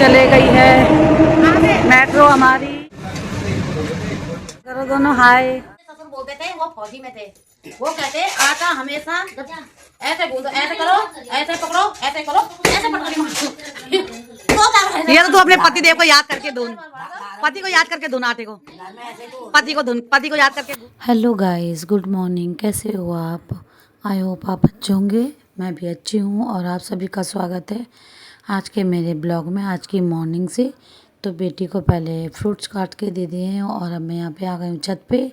चले गई है मेट्रो हमारी। करो दोनों हाय। ससुर बोलते थे, वो फौजी में थे। वो कहते आटा हमेशा ऐसे गूंदो, ऐसे करो, ऐसे पकड़ो, ऐसे करो, ऐसे पकड़ो। ये तो तू अपने पति देव को याद करके धुन, पति को याद करके धुन आटे को, पति को धुन, पति को याद करके। Hello guys, good morning. कैसे हो आप? आई होप आप अच्छे होंगे। मैं भी अच्छी हूँ और आप सभी का स्वागत है आज के मेरे ब्लॉग में। आज की मॉर्निंग से तो बेटी को पहले फ्रूट्स काट के दे दिए हैं और अब मैं यहाँ पे आ गई हूँ छत पे।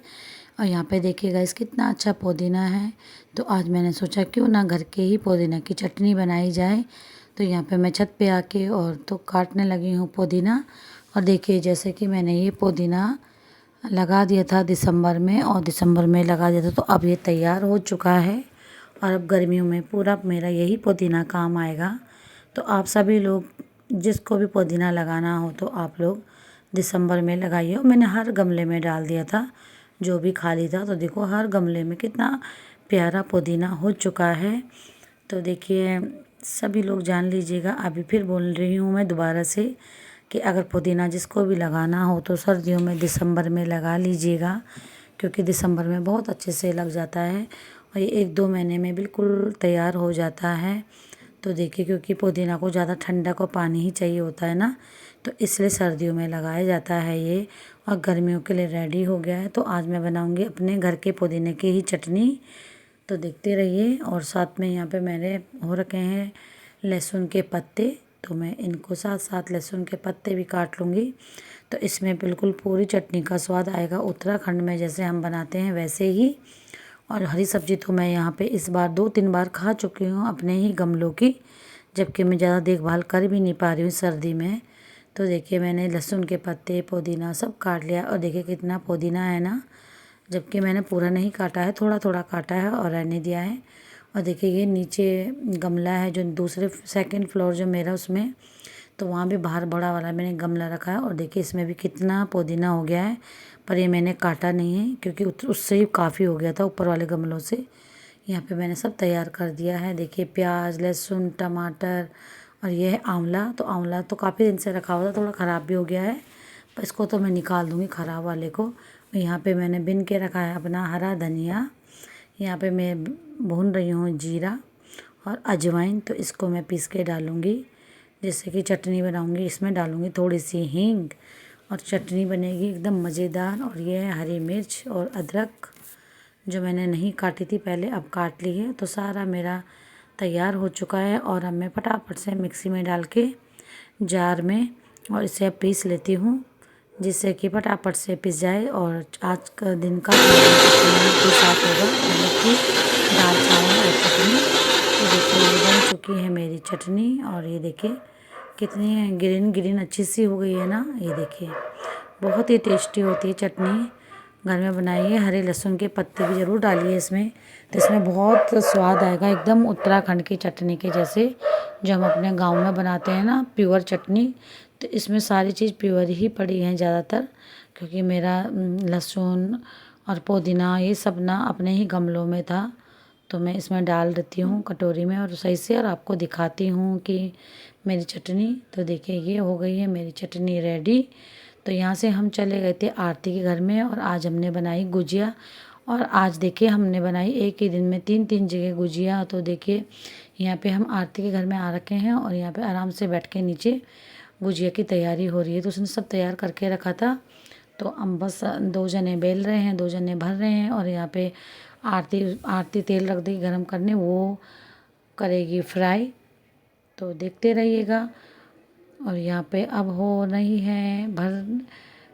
और यहाँ पे देखिए गाइस कितना अच्छा पुदीना है। तो आज मैंने सोचा क्यों ना घर के ही पुदीना की चटनी बनाई जाए। तो यहाँ पे मैं छत पे आके और तो काटने लगी हूँ पुदीना। और देखिए जैसे कि मैंने ये पुदीना लगा दिया था दिसंबर में, और दिसंबर में लगा दिया था तो अब ये तैयार हो चुका है। और अब गर्मियों में पूरा मेरा यही पुदीना काम आएगा। तो आप सभी लोग जिसको भी पुदीना लगाना हो तो आप लोग दिसंबर में लगाइए। और मैंने हर गमले में डाल दिया था जो भी खाली था। तो देखो हर गमले में कितना प्यारा पुदीना हो चुका है। तो देखिए सभी लोग जान लीजिएगा, अभी फिर बोल रही हूँ मैं दोबारा से कि अगर पुदीना जिसको भी लगाना हो तो सर्दियों में दिसंबर में लगा लीजिएगा, क्योंकि दिसंबर में बहुत अच्छे से लग जाता है और ये 1-2 महीने में बिल्कुल तैयार हो जाता है। तो देखिए क्योंकि पुदीना को ज़्यादा ठंडक और पानी ही चाहिए होता है ना, तो इसलिए सर्दियों में लगाया जाता है ये। और गर्मियों के लिए रेडी हो गया है। तो आज मैं बनाऊँगी अपने घर के पुदीने की ही चटनी। तो देखते रहिए। और साथ में यहाँ पे मैंने हो रखे हैं लहसुन के पत्ते, तो मैं इनको साथ साथ लहसुन के पत्ते भी काट लूँगी। तो इसमें बिल्कुल पूरी चटनी का स्वाद आएगा, उत्तराखंड में जैसे हम बनाते हैं वैसे ही। और हरी सब्ज़ी तो मैं यहाँ पे इस बार 2-3 बार खा चुकी हूँ अपने ही गमलों की, जबकि मैं ज़्यादा देखभाल कर भी नहीं पा रही हूँ सर्दी में। तो देखिए मैंने लहसुन के पत्ते पुदीना सब काट लिया। और देखिए कितना पुदीना है ना, जबकि मैंने पूरा नहीं काटा है, थोड़ा थोड़ा काटा है और रहने दिया है। और देखिए ये नीचे गमला है जो दूसरे सेकंड फ्लोर जो मेरा, उसमें तो वहाँ भी बाहर बड़ा वाला मैंने गमला रखा है। और देखिए इसमें भी कितना पुदीना हो गया है, पर ये मैंने काटा नहीं है क्योंकि उससे ही काफ़ी हो गया था ऊपर वाले गमलों से। यहाँ पे मैंने सब तैयार कर दिया है। देखिए प्याज, लहसुन, टमाटर और ये है आंवला। तो आंवला तो काफ़ी दिन से रखा हुआ था, थोड़ा ख़राब भी हो गया है, पर इसको तो मैं निकाल दूँगी ख़राब वाले को। यहाँ पे मैंने बिन के रखा है अपना हरा धनिया। यहाँ पे मैं भून रही हूँ जीरा और अजवाइन, तो इसको मैं पीस के डालूँगी। जैसे कि चटनी बनाऊँगी इसमें डालूँगी थोड़ी सी हींग और चटनी बनेगी एकदम मज़ेदार। और ये है हरी मिर्च और अदरक जो मैंने नहीं काटी थी पहले, अब काट ली है। तो सारा मेरा तैयार हो चुका है और अब मैं फटाफट से मिक्सी में डाल के जार में और इसे अब पीस लेती हूँ, जिससे कि फटाफट से पिस जाए। और आज का दिन का के साथ होगा, मतलब कि दाल चावल और चटनी। तो देखिए ये बन चुकी है मेरी चटनी। और ये देखिए कितनी ग्रीन ग्रीन अच्छी सी हो गई है ना, ये देखिए बहुत ही टेस्टी होती है चटनी। घर में बनाइए, हरे लहसुन के पत्ते भी ज़रूर डालिए इसमें, तो इसमें बहुत स्वाद आएगा एकदम उत्तराखंड की चटनी के जैसे जो हम अपने गांव में बनाते हैं ना, प्योर चटनी। तो इसमें सारी चीज़ प्योर ही पड़ी हैं ज़्यादातर, क्योंकि मेरा लहसुन और पुदीना ये सब ना अपने ही गमलों में था। तो मैं इसमें डाल देती हूँ कटोरी में और सही से, और आपको दिखाती हूँ कि मेरी चटनी। तो देखिए ये हो गई है मेरी चटनी रेडी। तो यहाँ से हम चले गए थे आरती के घर में और आज हमने बनाई गुजिया। और आज देखिए हमने बनाई एक ही दिन में 3-3 जगह गुजिया। तो देखिए यहाँ पे हम आरती के घर में आ रखे हैं और यहाँ पे आराम से बैठ के नीचे गुजिया की तैयारी हो रही है। तो उसने सब तैयार करके रखा था। तो हम बस 2 जने बेल रहे हैं, 2 जने भर रहे हैं। और यहाँ पे आरती तेल रख देगी गरम करने, वो करेगी फ्राई। तो देखते रहिएगा। और यहाँ पे अब हो रही है भर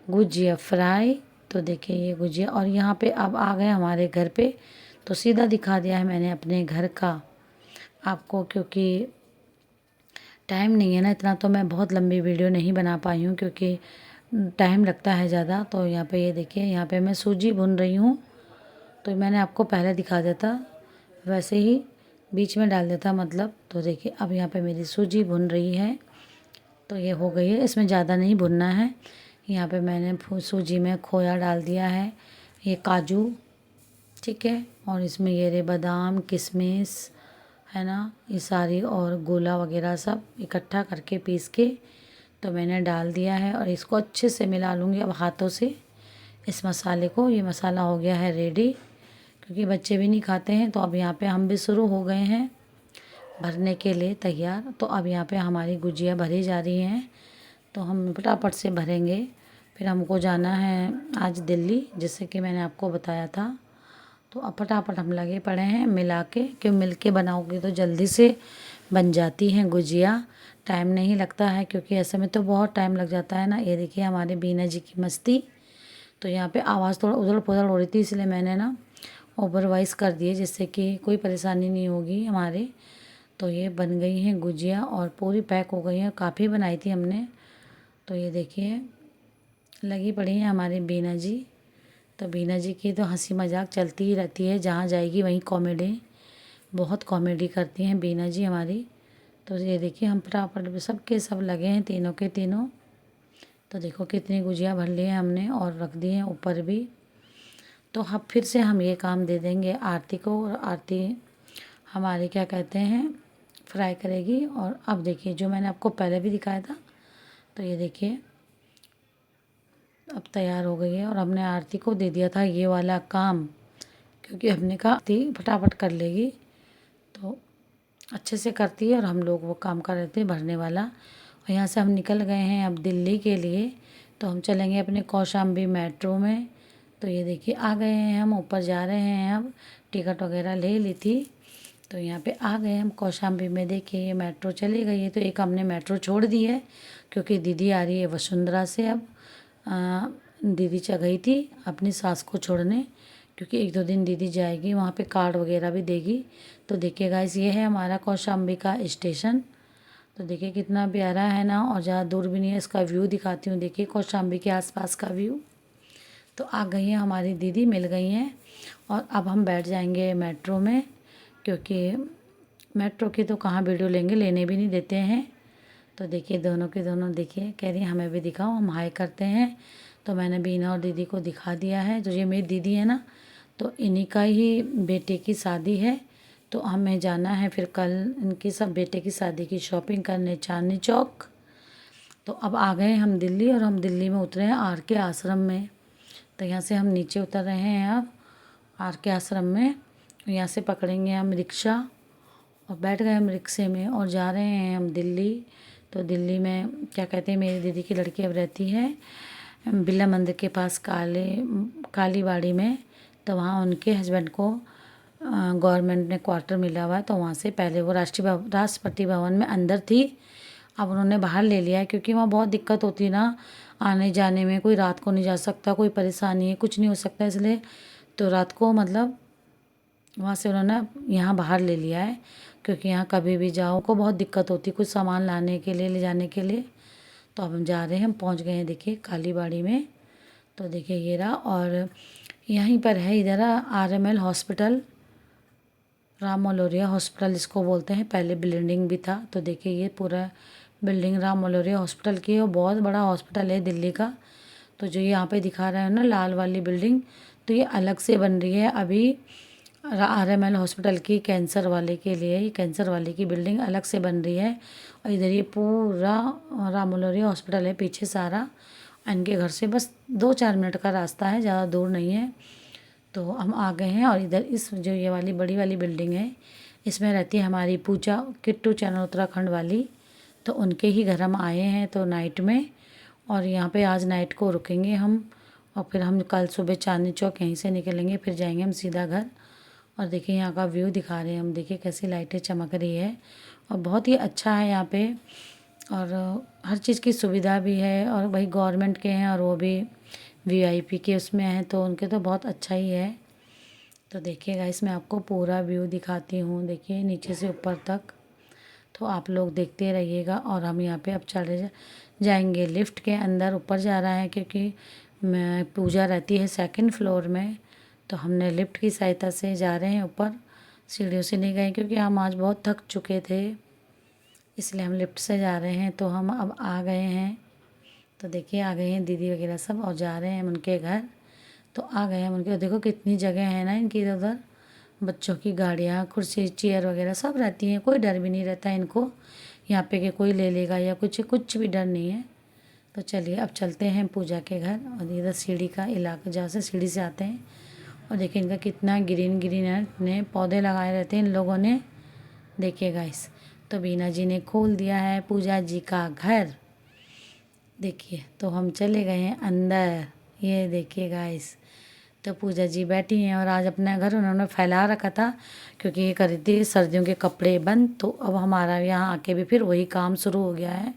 गुजिया फ्राई। तो देखिए ये गुजिया, और यहाँ पे अब आ गए हमारे घर पे। तो सीधा दिखा दिया है मैंने अपने घर का आपको, क्योंकि टाइम नहीं है ना इतना, तो मैं बहुत लंबी वीडियो नहीं बना पाई हूँ क्योंकि टाइम लगता है ज़्यादा। तो यहाँ पे ये देखिए यहाँ पे मैं सूजी भून रही हूँ। तो मैंने आपको पहले दिखा दिया था, वैसे ही बीच में डाल देता मतलब। तो देखिए अब यहाँ पे मेरी सूजी भुन रही है। तो ये हो गई है, इसमें ज़्यादा नहीं भुनना है। यहाँ पे मैंने सूजी में खोया डाल दिया है, ये काजू, ठीक है। और इसमें ये रे बादाम, किशमिश है ना, ये सारी और गोला वगैरह सब इकट्ठा करके पीस के तो मैंने डाल दिया है और इसको अच्छे से मिला लूँगी अब हाथों से इस मसाले को। ये मसाला हो गया है रेडी, क्योंकि बच्चे भी नहीं खाते हैं। तो अब यहाँ पे हम भी शुरू हो गए हैं भरने के लिए तैयार। तो अब यहाँ पे हमारी गुजिया भरी जा रही हैं, तो हम फटाफट से भरेंगे। फिर हमको जाना है आज दिल्ली, जैसे कि मैंने आपको बताया था। तो अब फटाफट हम लगे पड़े हैं मिला के, क्यों मिल के बनाओगे तो जल्दी से बन जाती हैं गुजिया, टाइम नहीं लगता है, क्योंकि ऐसे में तो बहुत टाइम लग जाता है ना। ये देखिए हमारे बीना जी की मस्ती। तो यहाँ पे आवाज़ थोड़ा उधड़ पुधड़ हो रही थी, इसलिए मैंने ना ओवर वॉइस कर दिए, जिससे कि कोई परेशानी नहीं होगी हमारे। तो ये बन गई हैं गुजिया और पूरी पैक हो गई हैं, काफ़ी बनाई थी हमने। तो ये देखिए लगी पड़ी हैं हमारी बीना जी। तो बीना जी की तो हंसी मजाक चलती ही रहती है, जहाँ जाएगी वहीं कॉमेडी, बहुत कॉमेडी करती हैं बीना जी हमारी। तो ये देखिए हम फटाफट सबके सब लगे हैं, तीनों के तीनों। तो देखो कितनी गुजिया भर ली है हमने और रख दी हैं ऊपर भी। तो अब फिर से हम ये काम दे देंगे आरती को, और आरती हमारे क्या कहते हैं फ्राई करेगी। और अब देखिए जो मैंने आपको पहले भी दिखाया था, तो ये देखिए अब तैयार हो गई है। और हमने आरती को दे दिया था ये वाला काम, क्योंकि हमने कहा आरती फटाफट कर लेगी, तो अच्छे से करती है। और हम लोग वो काम कर रहे थे भरने वाला। और यहाँ से हम निकल गए हैं अब दिल्ली के लिए। तो हम चलेंगे अपने कौशाम्बी मेट्रो में। तो ये देखिए आ गए हैं हम, ऊपर जा रहे हैं अब, टिकट वगैरह ले ली थी। तो यहाँ पे आ गए हम कौशाम्बी में। देखिए ये मेट्रो चली गई है। तो एक हमने मेट्रो छोड़ दी है, क्योंकि दीदी आ रही है वसुंधरा से। अब दीदी गई थी अपनी सास को छोड़ने, क्योंकि 1-2 दिन दीदी जाएगी वहाँ पे, कार्ड वगैरह भी देगी। तो देखिए गाइस ये है हमारा कौशाम्बी का स्टेशन। तो देखिए कितना प्यारा है ना, और ज़्यादा दूर भी नहीं है। इसका व्यू दिखाती हूँ, देखिए कौशाम्बी के आसपास का व्यू। तो आ गई हैं हमारी दीदी, मिल गई हैं। और अब हम बैठ जाएंगे मेट्रो में, क्योंकि मेट्रो की तो कहाँ वीडियो लेंगे, लेने भी नहीं देते हैं। तो देखिए दोनों के दोनों देखिए कह रही हैं हमें भी दिखाओ, हम हाय करते हैं। तो मैंने बीना और दीदी को दिखा दिया है। तो ये मेरी दीदी है ना, तो इन्हीं का ही बेटे की शादी है। तो हमें जाना है फिर कल इनकी सब बेटे की शादी की शॉपिंग करने चांदनी चौक। तो अब आ गए हम दिल्ली, और हम दिल्ली में उतरे हैं आर के आश्रम में। तो यहाँ से हम नीचे उतर रहे हैं अब आर के आश्रम में। यहाँ से पकड़ेंगे हम रिक्शा, और बैठ गए हम रिक्शे में और जा रहे हैं हम दिल्ली। तो दिल्ली में क्या कहते हैं, मेरी दीदी की लड़की अब रहती है बिरला मंदिर के पास कालीबाड़ी में। तो वहाँ उनके हस्बैंड को गवर्नमेंट ने क्वार्टर मिला हुआ है। तो वहाँ से पहले वो राष्ट्रपति भवन में अंदर थी, अब उन्होंने बाहर ले लिया है, क्योंकि वहाँ बहुत दिक्कत होती है ना आने जाने में। कोई रात को नहीं जा सकता, कोई परेशानी है, कुछ नहीं हो सकता, इसलिए तो रात को मतलब वहाँ से उन्होंने यहाँ बाहर ले लिया है, क्योंकि यहाँ कभी भी जाओ को बहुत दिक्कत होती है कुछ सामान लाने के लिए, ले जाने के लिए। तो अब हम जा रहे हैं, हम पहुँच गए हैं देखिए कालीबाड़ी में। तो देखिए ये रहा, और यहीं पर है इधर RML हॉस्पिटल, राम मनोहरिया हॉस्पिटल इसको बोलते हैं, पहले बिल्डिंग भी था। तो देखिए ये पूरा बिल्डिंग राम मनोहरिया हॉस्पिटल की है, और बहुत बड़ा हॉस्पिटल है दिल्ली का। तो जो यहाँ पे दिखा रहा है ना लाल वाली बिल्डिंग, तो ये अलग से बन रही है अभी RML हॉस्पिटल की, कैंसर वाले के लिए। ये कैंसर वाले की बिल्डिंग अलग से बन रही है। और इधर ये पूरा राम मनोहरिया हॉस्पिटल है पीछे सारा। इनके घर से बस 2-4 मिनट का रास्ता है, ज़्यादा दूर नहीं है। तो हम आ गए हैं, और इधर इस जो ये वाली बड़ी वाली बिल्डिंग है, इसमें रहती है हमारी पूजा, किट्टू चैनल उत्तराखंड वाली। तो उनके ही घर हम आए हैं तो नाइट में, और यहाँ पे आज नाइट को रुकेंगे हम। और फिर हम कल सुबह चांदनी चौक यहीं से निकलेंगे, फिर जाएंगे हम सीधा घर। और देखिए यहाँ का व्यू दिखा रहे हैं हम, देखिए कैसी लाइटें चमक रही है, और बहुत ही अच्छा है यहाँ पे। और हर चीज़ की सुविधा भी है, और भाई गवर्नमेंट के हैं और वो भी VIP के उसमें हैं, तो उनके तो बहुत अच्छा ही है। तो देखिएगा इसमें आपको पूरा व्यू दिखाती हूँ, देखिए नीचे से ऊपर तक। तो आप लोग देखते रहिएगा। और हम यहाँ पे अब चढ़े जाएंगे लिफ्ट के अंदर, ऊपर जा रहा है, क्योंकि मैं पूजा रहती है 2nd फ्लोर में। तो हमने लिफ्ट की सहायता से जा रहे हैं ऊपर, सीढ़ियों से नहीं गए, क्योंकि हम आज बहुत थक चुके थे, इसलिए हम लिफ्ट से जा रहे हैं। तो हम अब आ गए हैं, तो देखिए आ गए हैं दीदी वगैरह सब, और जा रहे हैं हम उनके घर। तो आ गए हम उनके, देखो कितनी जगह है ना इनकी इधर उधर, बच्चों की गाड़ियाँ, कुर्सी, चेयर वगैरह सब रहती हैं, कोई डर भी नहीं रहता है इनको यहाँ पे कि कोई ले लेगा या कुछ भी डर नहीं है। तो चलिए अब चलते हैं पूजा के घर। और इधर सीढ़ी का इलाका, जहाँ से सीढ़ी से आते हैं। और देखिए इनका कितना ग्रीन ग्रीन है, नए पौधे लगाए रहते हैं इन लोगों ने। देखिए गाइस, तो बीना जी ने खोल दिया है पूजा जी का घर। देखिए तो हम चले गए हैं अंदर। ये देखिए गाइस, तो पूजा जी बैठी हैं और आज अपना घर उन्होंने फैला रखा था क्योंकि ये कर रही थी सर्दियों के कपड़े बंद। तो अब हमारा यहाँ आके भी फिर वही काम शुरू हो गया है।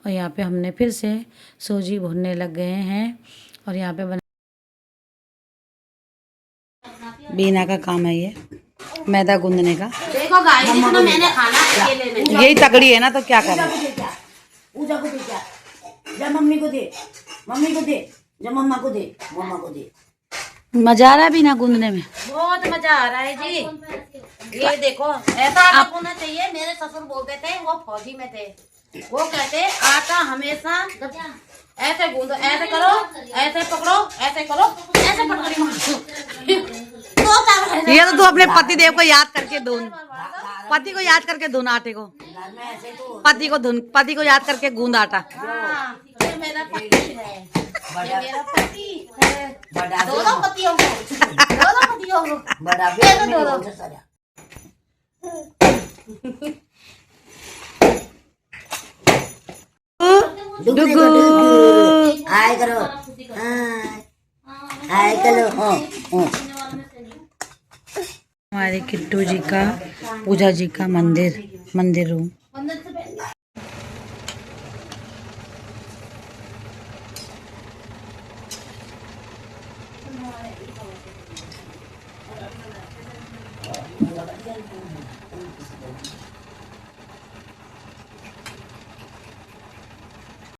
और यहाँ पे हमने फिर से सूजी भूनने लग गए हैं। और यहाँ पे बीना का काम है ये मैदा गूंदने का। देखो गाइस, इतना मैंने खाना अकेले में। यही तगड़ी है ना, तो क्या करें। पूजा को दे, क्या जा मम्मी को दे, मम्मी को दे, जा मम्मा को दे, मम्मा को दे। मजा आ रहा है बीना गूंदने में। बहुत मजा आ रहा है जी। ये देखो ऐसा आटा होना चाहिए। मेरे ससुर बोलते थे, वो फौजी में थे, वो कहते आटा हमेशा ऐसे गूंदो, ऐसे करो, ऐसे पकड़ो, ऐसे करो, ऐसे पटकड़ी मारो। ये तो तू अपने पति देव को याद करके धुन, पति को याद करके धुन आटे को, घर में ऐसे तो पति को धुन, पति को याद करके गूंद आटा। हाँ, ये मेरा पति है, ये मेरा पति है। बड़ा दोनों पतियों को, दोनों पतियों को। बड़ा ये तो भी दोनों। बहुत सारा। डुगू आए करो, आए करो, हमारे किट्टू जी का, पूजा जी का मंदिर रूम।